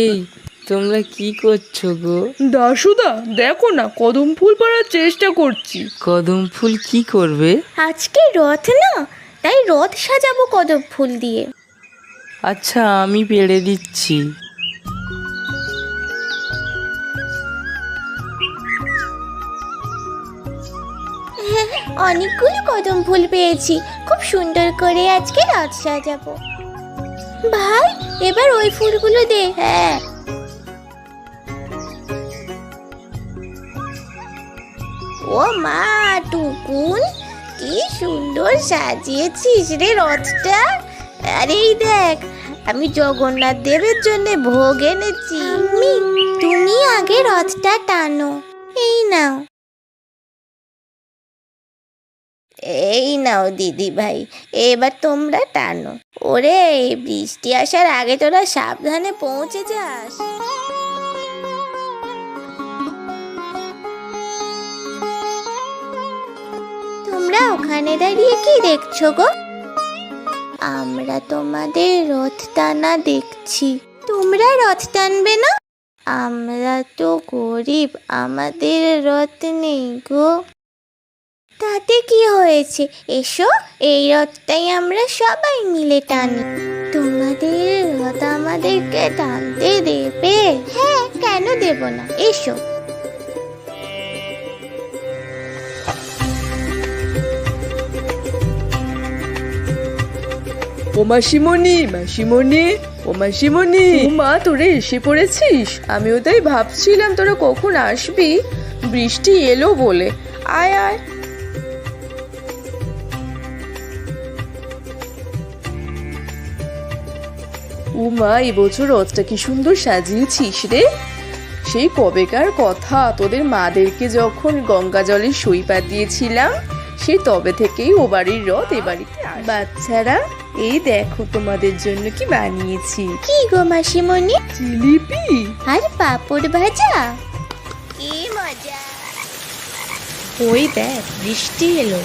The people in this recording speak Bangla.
এই, তোমরা কি করছো গো? দাশুদা দেখো না, কদম ফুল পাড়ার চেষ্টা করছি। কদম ফুল কি করবে? আজকে রথ না, তাই রথ সাজাবো কদম ফুল দিয়ে। আচ্ছা, আমি পেড়ে দিচ্ছি। অনেকগুলো কদম ফুল পেয়েছি, খুব সুন্দর করে আজকে রথ সাজাবো। ভাই, এবার ওই ফুলগুলো দে। হ্যাঁ, ও মা টুকুন, কি সুন্দর সাজিয়েছিস রে রথটা। আরে এই দেখ, আমি জগন্নাথ দেবের জন্য ভোগ এনেছি। তুমি আগে রথটা টানো। এই নাও, এই নাও দিদি ভাই, এবার তোমরা টানো। ওরে, বৃষ্টি আসার আগে তোরা সাবধানে পৌঁছে যাস। তোমরা ওখানে দাঁড়িয়ে কি দেখছো গো? আমরা তোমাদের রথ টানা দেখছি। তোমরা রথ টানবে না? আমরা তো গরিব, আমাদের রথ নেই গো। তাতে কি হয়েছে, এসো, এই রথটাই আমরা সবাই মিলে টানি। তোমাদের রথ আমাদেরকে টানতে দেবে? হ্যাঁ, কেন দেব না, এসো। ও মাসিমণি, মাসিমণি, ও মাসিমণি, ও মা, তোরা এসে পড়েছিস? আমিও তাই ভাবছিলাম তোরা কখন আসবি, বৃষ্টি এলো বলে। আয় আয়। ও মা, এবছর রথটা কি সুন্দর সাজিয়েছিস রে। সেই কবেকার কথা, তোদের মাদেরকে যখন গঙ্গা জলে সই পাতিয়েছিলাম, সেই তবে থেকেই ও বাড়ির রথ এ বাড়িতে আসে। বাচ্চারা, এই দেখো তোমাদের জন্য কি বানিয়েছি। কি গো মাসিমণি? জিলিপি আর পাঁপড় ভাজা, কি মজা। ওই দেখ, বৃষ্টি এলো।